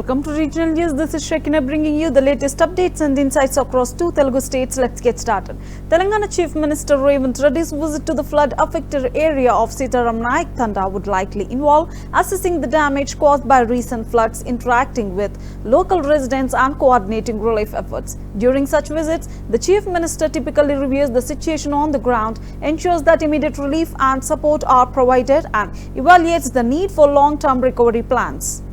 Welcome to Regional News. This is Shekinah bringing you the latest updates and insights across two Telugu states. Let's get started. Telangana Chief Minister Revanth Reddy's visit to the flood-affected area of Sitaram Naik Thanda would likely involve assessing the damage caused by recent floods, interacting with local residents and coordinating relief efforts. During such visits, the Chief Minister typically reviews the situation on the ground, ensures that immediate relief and support are provided, and evaluates the need for long-term recovery plans.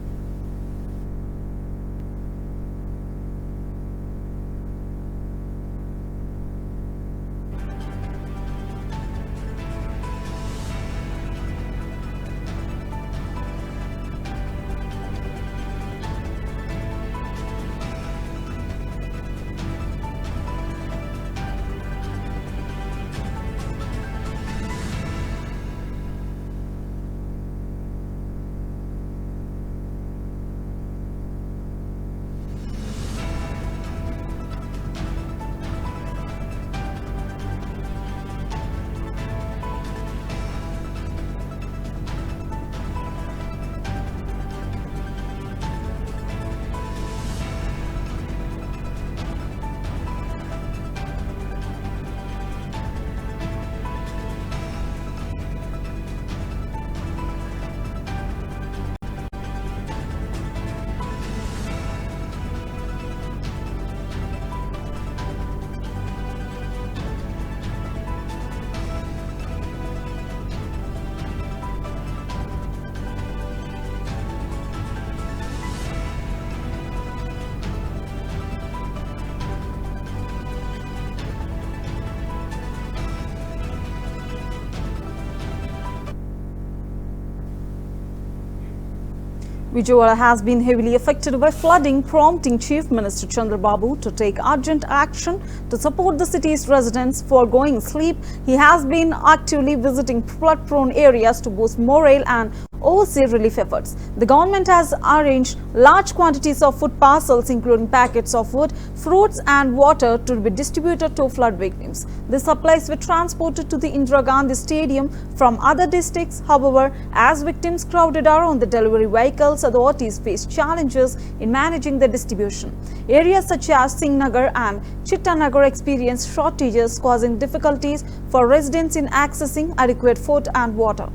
Vijayawada has been heavily affected by flooding, prompting Chief Minister Chandrababu to take urgent action to support the city's residents. Foregoing sleep, he has been actively visiting flood-prone areas to boost morale and oversee relief efforts. The government has arranged large quantities of food parcels, including packets of food, fruits and water, to be distributed to flood victims. The supplies were transported to the Indira Gandhi Stadium from other districts. However, as victims crowded around the delivery vehicles, authorities faced challenges in managing the distribution. Areas such as Singh Nagar and Chittanagar experienced shortages, causing difficulties for residents in accessing adequate food and water.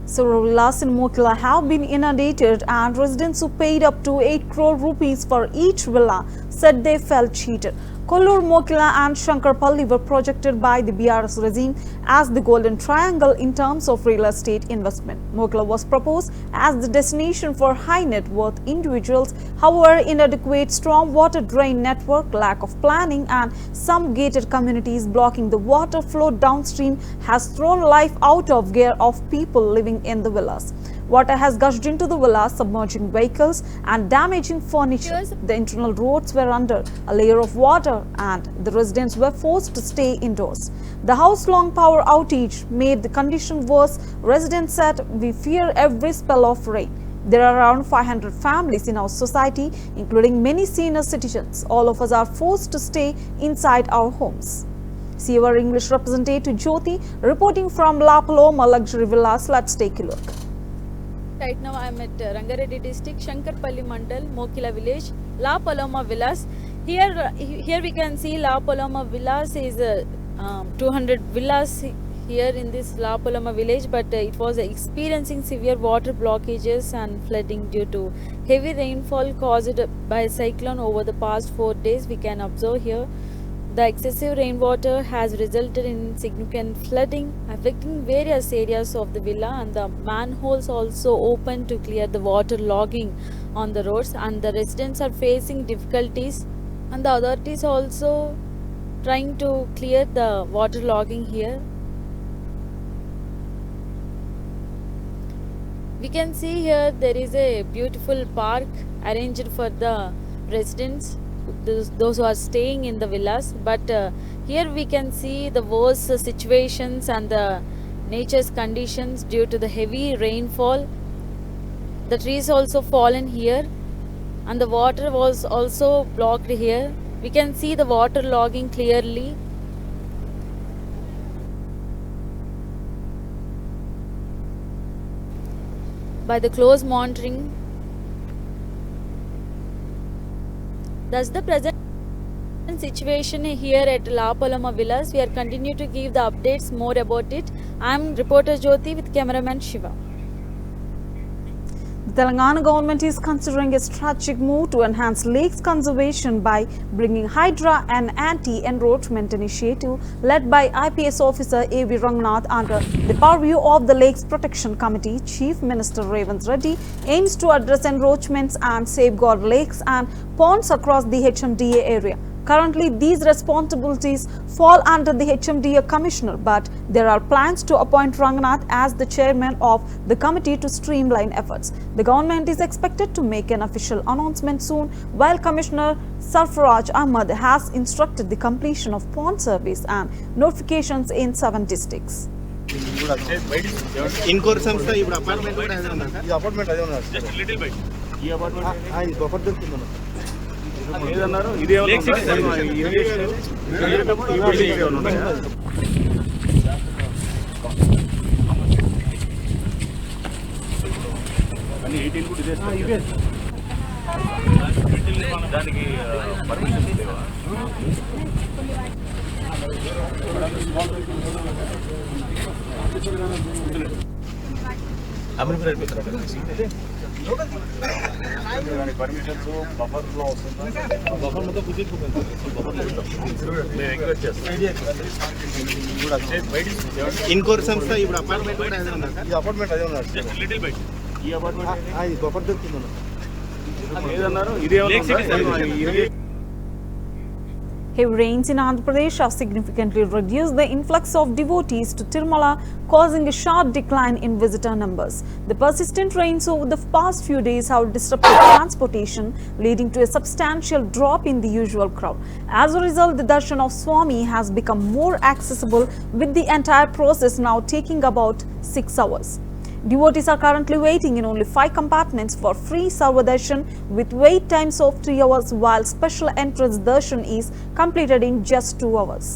Several villas in Mokila have been inundated, and residents who paid up to 8 crore rupees for each villa said they felt cheated. Kollur, Mokila and Shankarpalli were projected by the BRS regime as the golden triangle in terms of real estate investment. Mokila was proposed as the destination for high net worth individuals. However, inadequate storm water drain network, lack of planning and some gated communities blocking the water flow downstream has thrown life out of gear of people living in the villas. Water has gushed into the villas, submerging vehicles and damaging furniture. The internal roads were under a layer of water and the residents were forced to stay indoors. The house-long power outage made the condition worse. Residents said, "We fear every spell of rain." There are around 500 families in our society, including many senior citizens. All of us are forced to stay inside our homes. CVR English representative Jyoti reporting from La Paloma Luxury Villas. Let's take a look. Right now I am at Rangareddy district, Shankarpalli Mandal, Mokila village, La Paloma Villas. Here we can see La Paloma Villas is 200 villas here in this La Paloma village, but it was experiencing severe water blockages and flooding due to heavy rainfall caused by a cyclone over the past 4 days. We can observe here the excessive rainwater has resulted in significant flooding, affecting various areas of the villa, and the manholes also opened to clear the water logging on the roads, and the residents are facing difficulties, and the authorities also trying to clear the water logging here. We can see here there is a beautiful park arranged for the residents, those who are staying in the villas, but here we can see the worst situations and the nature's conditions due to the heavy rainfall. The trees also fallen here, and the water was also blocked here. We can see the water logging clearly. By the close monitoring, thus the present situation here at La Paloma Villas. We are continue to give the updates more about it. I am reporter Jyoti with cameraman Shiva. The Telangana government is considering a strategic move to enhance lakes conservation by bringing Hydra, an anti-encroachment initiative led by IPS officer A.V. Rangnath under the purview of the Lakes Protection Committee. Chief Minister Revanth Reddy aims to address encroachments and safeguard lakes and ponds across the HMDA area. Currently, these responsibilities fall under the HMDA Commissioner, but there are plans to appoint Rangnath as the chairman of the committee to streamline efforts. The government is expected to make an official announcement soon, while Commissioner Sarfaraj Ahmad has instructed the completion of pond surveys and notifications in 7 districts. ఇన్కోర్ సంస్థ ఇప్పుడు apartment కూడా అదే ఉందా sir? ఈ apartment అదే ఉన్నారు just little by ఈ apartment ఈ బఫర్ దొరుకుతుంది ఏదన్నారు ఇదే అన్ని 18 కూడా ఇదే దానికి పర్మిషన్ లేవా? పర్మిషన్స్ బఫర్ లో వస్తుందా? బఫర్ మొత్తం కుదిరిపోతుంది. ఇన్కోర్ సంస్థ ఇప్పుడు అపార్ట్మెంట్ కూడా అదే ఉందా సార్? ఈ అపార్ట్మెంట్ అదే ఉన్నారు జస్ట్ లిటిల్ బై ఈ అపార్ట్మెంట్ ఈ బఫర్ దొరుకుతుంది ఏదన్నారు ఇదే Heavy rains in Andhra Pradesh have significantly reduced the influx of devotees to Tirumala, causing a sharp decline in visitor numbers. The persistent rains over the past few days have disrupted transportation, leading to a substantial drop in the usual crowd. As a result, the darshan of Swami has become more accessible, with the entire process now taking about 6 hours. Devotees are currently waiting in only 5 compartments for free Sarva Darshan, with wait times of 3 hours, while special entrance darshan is completed in just 2 hours.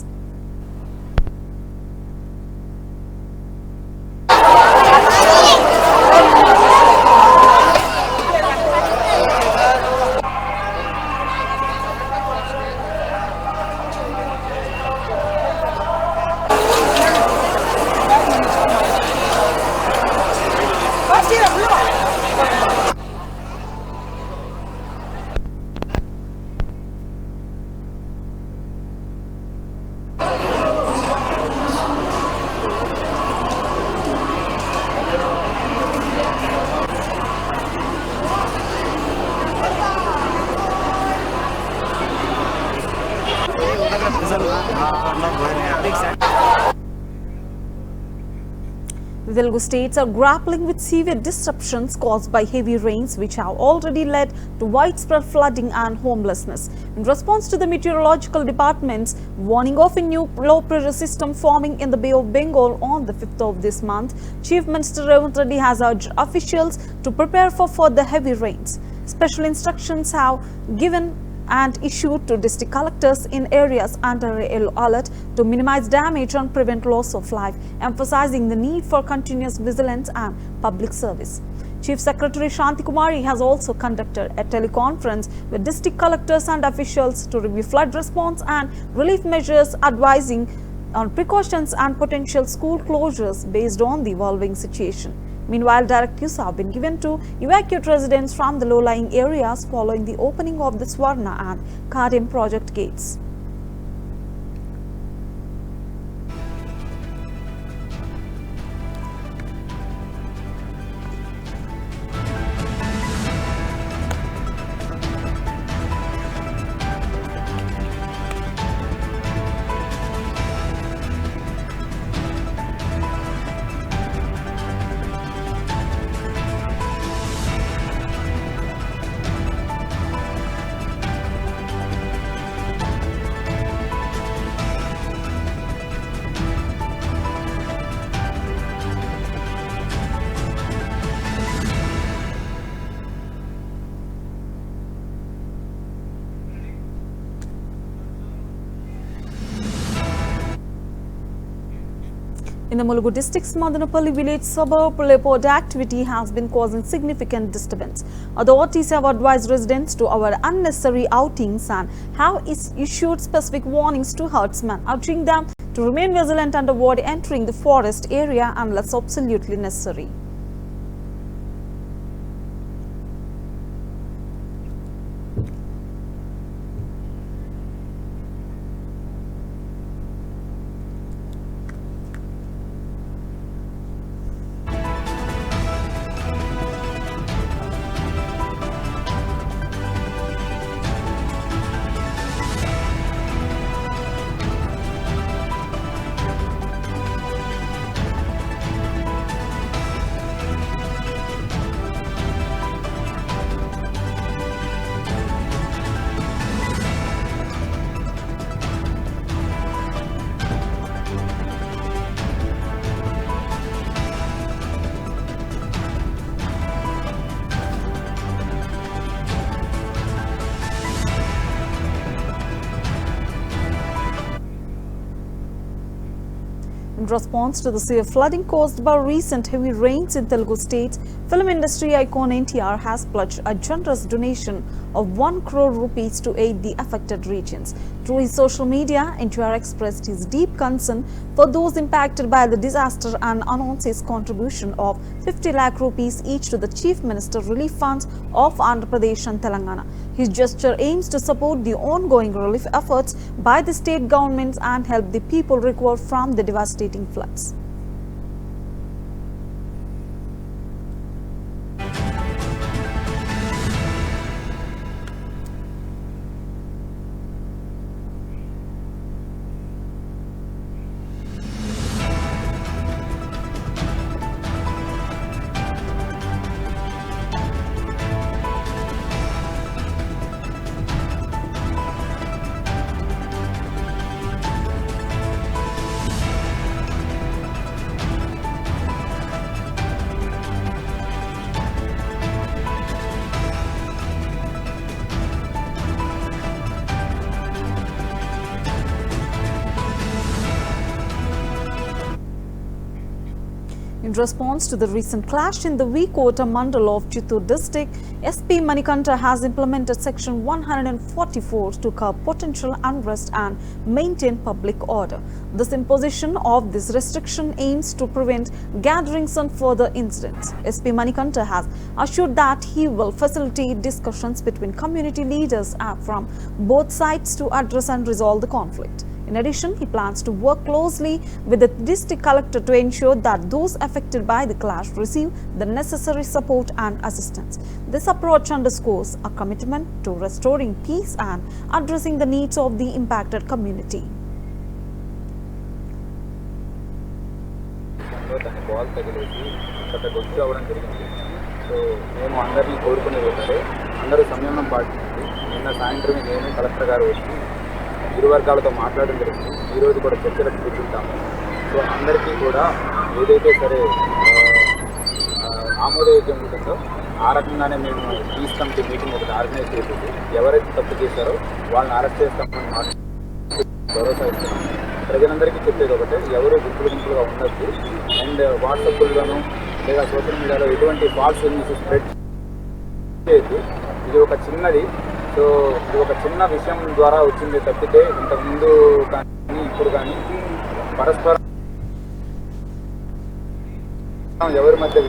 The Telugu states are grappling with severe disruptions caused by heavy rains, which have already led to widespread flooding and homelessness. In response to the meteorological department's warning of a new low pressure system forming in the Bay of Bengal on the 5th of this month, Chief Minister Revanth Reddy has urged officials to prepare for further heavy rains. Special instructions have given and issued to district collectors in areas under a yellow alert to minimize damage and prevent loss of life, emphasizing the need for continuous vigilance and public service. Chief Secretary Shanti Kumari has also conducted a teleconference with district collectors and officials to review flood response and relief measures, advising on precautions and potential school closures based on the evolving situation. Meanwhile, directives have been given to evacuate residents from the low-lying areas following the opening of the Swarna and Kadam project gates. In the Telugu district's Madanapalli village suburb, leopard activity has been causing significant disturbance. Authorities have advised residents to avoid unnecessary outings and have issued specific warnings to herdsmen, urging them to remain vigilant and avoid entering the forest area unless absolutely necessary. In response to the severe flooding caused by recent heavy rains in Telugu states, film industry icon NTR has pledged a generous donation of 1 crore rupees to aid the affected regions. Through his social media, NTR expressed his deep concern for those impacted by the disaster and announced his contribution of 50 lakh rupees each to the Chief Minister Relief Funds of Andhra Pradesh and Telangana. His gesture aims to support the ongoing relief efforts by the state governments and help the people recover from the devastating floods. In response to the recent clash in the Vikota Mandal of Chittoor district, SP Manikanta has implemented Section 144 to curb potential unrest and maintain public order. This imposition of this restriction aims to prevent gatherings and further incidents. SP Manikanta has assured that he will facilitate discussions between community leaders from both sides to address and resolve the conflict. In addition, he plans to work closely with the district collector to ensure that those affected by the clash receive the necessary support and assistance. This approach underscores a commitment to restoring peace and addressing the needs of the impacted community. ఇరు వర్గాలతో మాట్లాడడం జరిగింది. ఈరోజు కూడా చర్చలకు కూర్చుంటాము. So అందరికీ కూడా ఏదైతే సరే ఆమోదయోగ్యం ఉంటుందో ఆ రకంగానే మేము పీస్ కమిటీ మీటింగ్ ఒకటి ఆర్గనైజ్ చేసేసి ఎవరైతే తప్పు చేశారో వాళ్ళని అరెస్ట్ చేస్తామని మాకు భరోసా ఇస్తున్నాం. ప్రజలందరికీ చెప్పేది ఒకటే, ఎవరు గుంపులుగా ఉండొద్దు. అండ్ వాట్సాప్లోనూ లేదా సోషల్ మీడియాలో ఎటువంటి ఫాల్స్ న్యూస్ స్ప్రెడ్ చేయొద్దు. ఇది ఒక చిన్నది. సో ఇది ఒక చిన్న విషయం ద్వారా వచ్చింది తప్పితే ఇంతకుముందు కానీ ఇప్పుడు కానీ పరస్పరం ఎవరి మధ్య.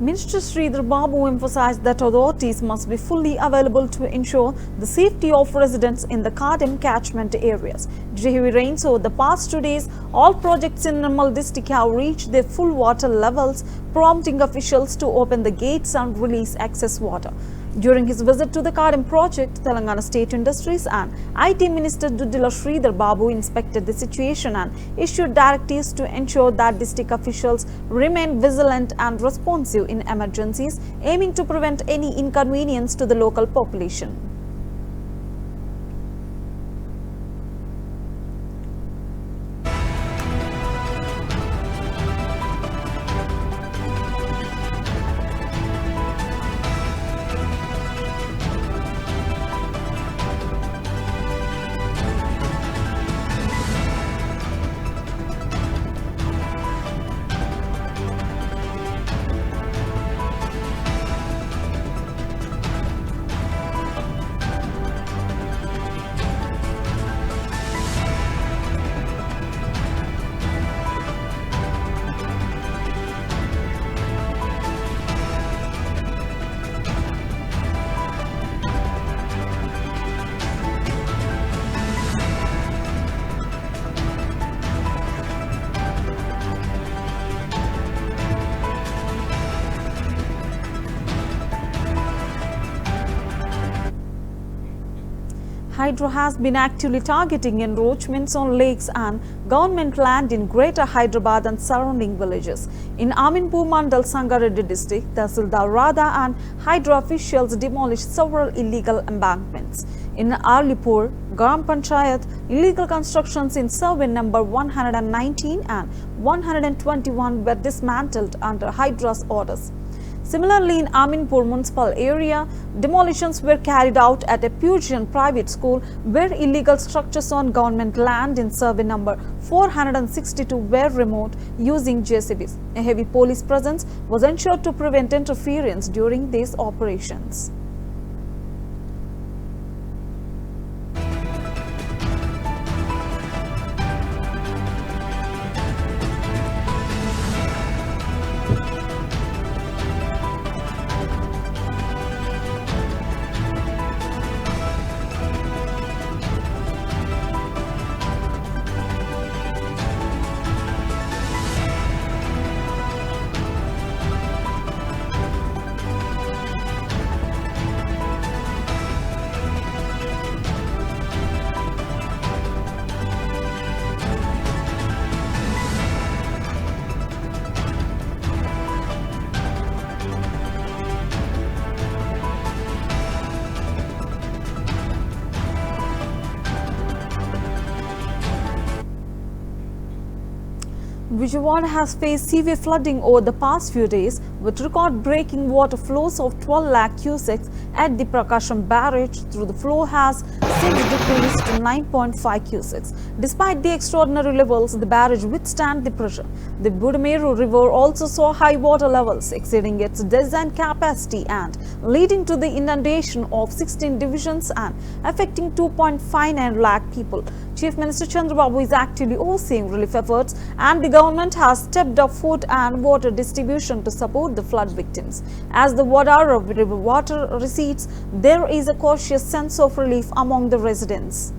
Minister Sridhar Babu emphasized that authorities must be fully available to ensure the safety of residents in the Kadam catchment areas. Due to heavy rains over the past 2 days, all projects in Nirmal district have reached their full water levels, prompting officials to open the gates and release excess water. During his visit to the Kadam project, Telangana State Industries and IT Minister Duddila Sridhar Babu inspected the situation and issued directives to ensure that district officials remain vigilant and responsive in emergencies, aiming to prevent any inconvenience to the local population. Hydra has been actively targeting encroachments on lakes and government land in Greater Hyderabad and surrounding villages. In Aminpur Mandal, Sangareddy district, Tahsildar Radha and Hydra officials demolished several illegal embankments. In Arlipur, Gram Panchayat, illegal constructions in survey number 119 and 121 were dismantled under Hydra's orders. Similarly, in Aminpur municipal area, demolitions were carried out at a Pujan private school where illegal structures on government land in survey number 462 were removed using JCBs. A heavy police presence was ensured to prevent interference during these operations. Vijayawada has faced severe flooding over the past few days, with record-breaking water flows of 12 lakh cusecs at the Prakasham barrage. Through the flow has since decreased to 9.5 cusecs. Despite the extraordinary levels, the barrage withstand the pressure. The Budameru River also saw high water levels exceeding its design capacity and leading to the inundation of 16 divisions and affecting 2.59 lakh people. Chief Minister Chandrababu is actively overseeing relief efforts, and the government has stepped up food and water distribution to support the flood victims. As the Wadara river water recedes, there is a cautious sense of relief among the residents.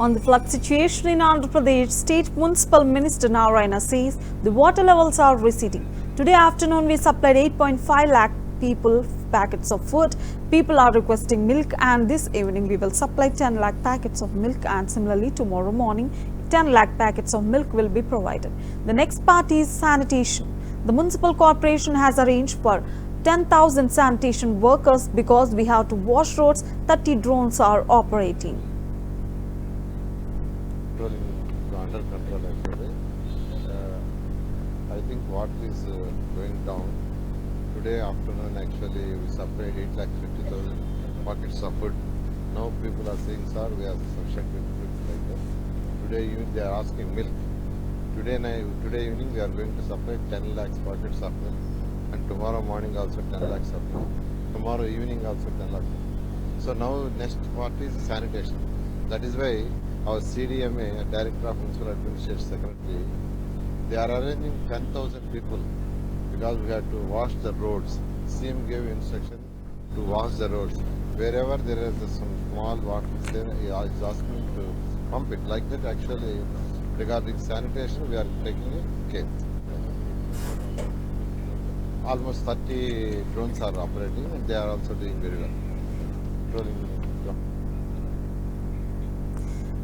On the flood situation in Andhra Pradesh, State Municipal Minister Narayana says the water levels are receding. Today afternoon, we supplied 8.5 lakh people packets of food. People are requesting milk, and this evening we will supply 10 lakh packets of milk, and similarly tomorrow morning 10 lakh packets of milk will be provided. The next part is sanitation. The municipal corporation has arranged for 10,000 sanitation workers because we have to wash roads. 30 drones are operating. Under control actually. I think water is going down. Today afternoon actually we supplied 8,50,000 packets of food. Now people are saying, sir, we have sufficient food like that. Today even they are asking milk. Today evening we are going to supply 10 lakhs packets of milk, and tomorrow morning also 10 lakhs of milk. Tomorrow evening also 10 lakhs. So now next part is sanitation. That is why our CDMA, Director of Municipal Administration Secretary, they are arranging 10,000 people because we have to wash the roads. CM gave instruction to wash the roads. Wherever there is some small water, he is asking to pump it. Like that actually, regarding sanitation, we are taking care. Almost 30 drones are operating, and they are also doing very well.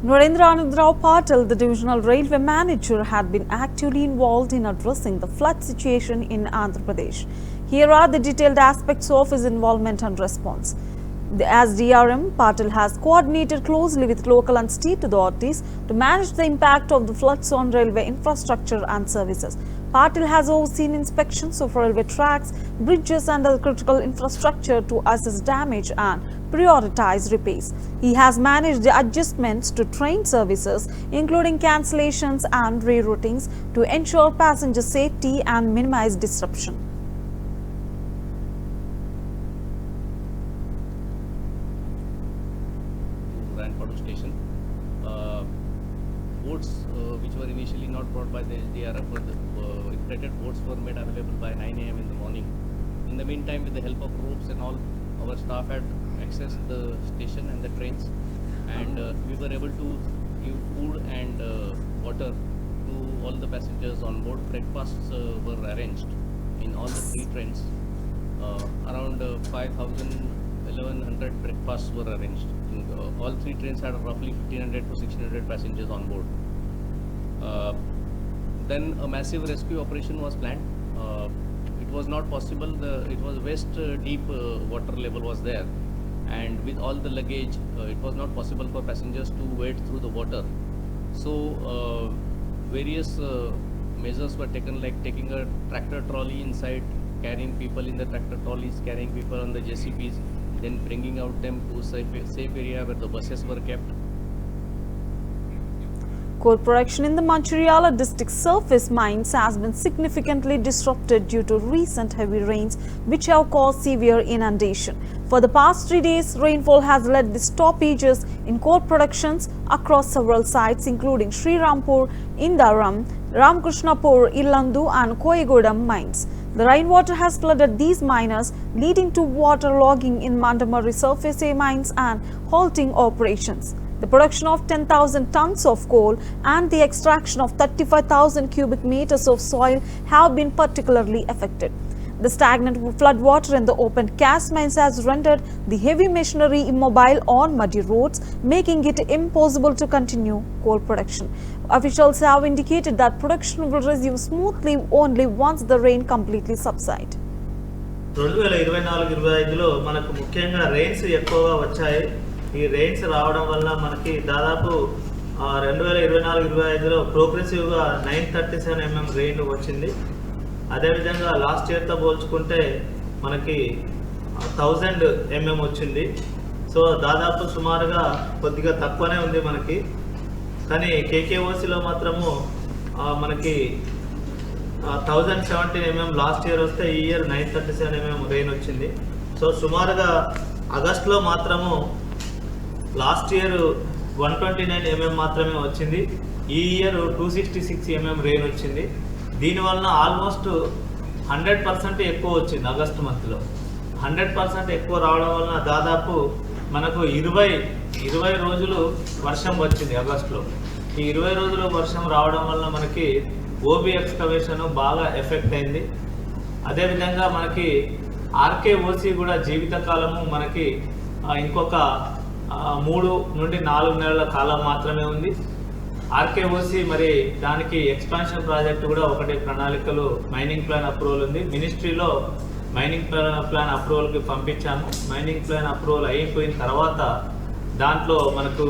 Narendra Anudrao Patil, the Divisional Railway Manager, had been actively involved in addressing the flood situation in Andhra Pradesh. Here are the detailed aspects of his involvement and response. As DRM, Patil has coordinated closely with local and state authorities to manage the impact of the floods on railway infrastructure and services. Patil has overseen inspections of railway tracks, bridges and other critical infrastructure to assess damage and prioritize repairs. He has managed the adjustments to train services, including cancellations and reroutings, to ensure passenger safety and minimize disruption. Ranpadu station. Boats which were initially not brought by the SDRF, inflated boats were made available by 9 AM in the morning. In the meantime, with the help of ropes and all, our staff had accessed the station and the trains, and we were able to give food and water to all the passengers on board. Breakfasts were arranged in all the 3 trains. Around 1,100 breakfasts were arranged. All 3 trains had roughly 1,500 to 1,600 passengers on board. Then a massive rescue operation was planned. It was not possible. It was waist deep water level was there, and with all the luggage, it was not possible for passengers to wade through the water. So various measures were taken, like taking a tractor trolley inside, carrying people in the tractor trolleys, carrying people on the JCBs, then bringing out them to safe area where the buses were kept. Coal production in the Mancheriala district surface mines has been significantly disrupted due to recent heavy rains, which have caused severe inundation. For the past 3 days, rainfall has led to stoppages in coal productions across several sites, including Sri Rampur, Indaram, Ramkrishnapur, Illandu and Koyigodam mines. The rainwater has flooded these miners, leading to waterlogging in Mandamari surface mines and halting operations. The production of 10,000 tons of coal and the extraction of 35,000 cubic meters of soil have been particularly affected. The stagnant floodwater in the open cast mines has rendered the heavy machinery immobile on muddy roads, making it impossible to continue coal production. Officials have indicated that production will resume smoothly only once the rain completely subsides. 2024-25లో మనకు ముఖ్యంగా rains ఎక్కువగా వచ్చాయి. ఈ rains రావడం వల్ల మనకి దాదాపు 2024-25లో ప్రోగ్రెసివ్గా 937 mm rain వచ్చింది. అదేవిధంగా లాస్ట్ ఇయర్తో పోల్చుకుంటే మనకి 1000 mm వచ్చింది. సో దాదాపు సుమారుగా కొద్దిగా తక్కువనే ఉంది మనకి. కానీ కేకేఓసిలో మాత్రము మనకి 1017 mm లాస్ట్ ఇయర్ వస్తే ఈ ఇయర్ 937 mm రెయిన్ వచ్చింది. సో సుమారుగా ఆగస్టులో మాత్రము లాస్ట్ ఇయర్ 129 mm మాత్రమే వచ్చింది. ఈ ఇయర్ 266 mm రెయిన్ వచ్చింది. దీనివల్ల ఆల్మోస్ట్ 100% ఎక్కువ వచ్చింది. ఆగస్టు మంత్లో 100% ఎక్కువ రావడం వలన దాదాపు మనకు 20 20 రోజులు వర్షం వచ్చింది ఆగస్టులో. ఈ 20 రోజులు వర్షం రావడం వల్ల మనకి ఓబీ ఎక్స్కవేషన్ బాగా ఎఫెక్ట్ అయింది. అదేవిధంగా మనకి ఆర్కేఓసి కూడా జీవితకాలము మనకి ఇంకొక 3 నుండి 4 నెలల కాలం మాత్రమే ఉంది. ఆర్కేఓసి మరి దానికి ఎక్స్పాన్షన్ ప్రాజెక్ట్ కూడా ఒకటి ప్రణాళికలు మైనింగ్ ప్లాన్ అప్రూవల్ ఉంది. మినిస్ట్రీలో మైనింగ్ ప్లాన్ అప్రూవల్కి పంపించాము. మైనింగ్ ప్లాన్ అప్రూవల్ అయిపోయిన తర్వాత దాంట్లో మనకు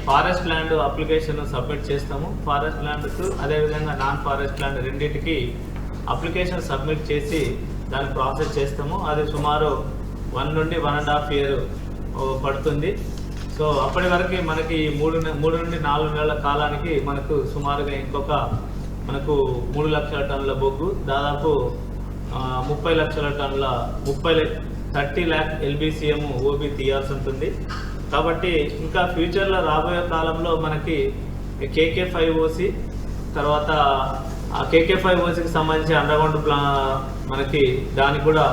ఫారెస్ట్ ల్యాండ్ అప్లికేషన్ సబ్మిట్ చేస్తాము. ఫారెస్ట్ ల్యాండ్కు అదేవిధంగా నాన్ ఫారెస్ట్ ల్యాండ్ రెండింటికి అప్లికేషన్ సబ్మిట్ చేసి దాన్ని ప్రాసెస్ చేస్తాము. అది సుమారు 1 నుండి 1.5 ఇయర్ పడుతుంది. సో అప్పటి వరకు మనకి 3 నుండి 4 నెలల కాలానికి మనకు సుమారుగా ఇంకొక మనకు 3 లక్షల టన్నుల బొగ్గు, దాదాపు 30 లక్షల టన్నుల 30 lakh LBCM ఓబీ తీయాల్సి ఉంటుంది. కాబట్టి ఇంకా ఫ్యూచర్లో రాబోయే కాలంలో మనకి KK5OC తర్వాత ఆ KK5OCకి సంబంధించి అండర్గ్రౌండ్ మనకి దానికి కూడా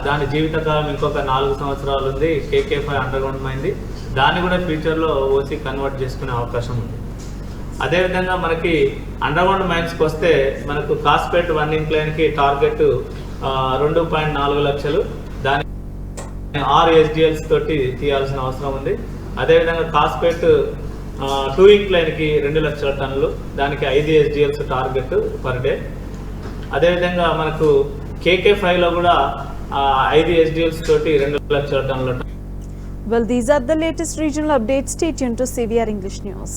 దాని జీవితకాలం ఇంకొక 4 సంవత్సరాలు ఉంది. KK5 అండర్గ్రౌండ్ మైంది, దాన్ని కూడా ఫ్యూచర్లో ఓసీ కన్వర్ట్ చేసుకునే అవకాశం ఉంది. అదేవిధంగా మనకి అండర్గ్రౌండ్ మైన్స్కి వస్తే మనకు కాస్పేట్ 1 ఇంక్లైన్కి టార్గెట్ 2.4 లక్షలు, దాని 6 SDLs తోటి తీయాల్సిన అవసరం ఉంది. అదేవిధంగా కాస్పేట్ 2 ఇంక్లైన్కి 2 లక్షల టన్నులు, దానికి 5 SDLs టార్గెట్ పర్ డే. అదేవిధంగా మనకు KK5లో కూడా 5 SDLs తోటి 2 లక్షల టన్నుల. Well, these are the latest regional updates. Stay tuned to CVR English News.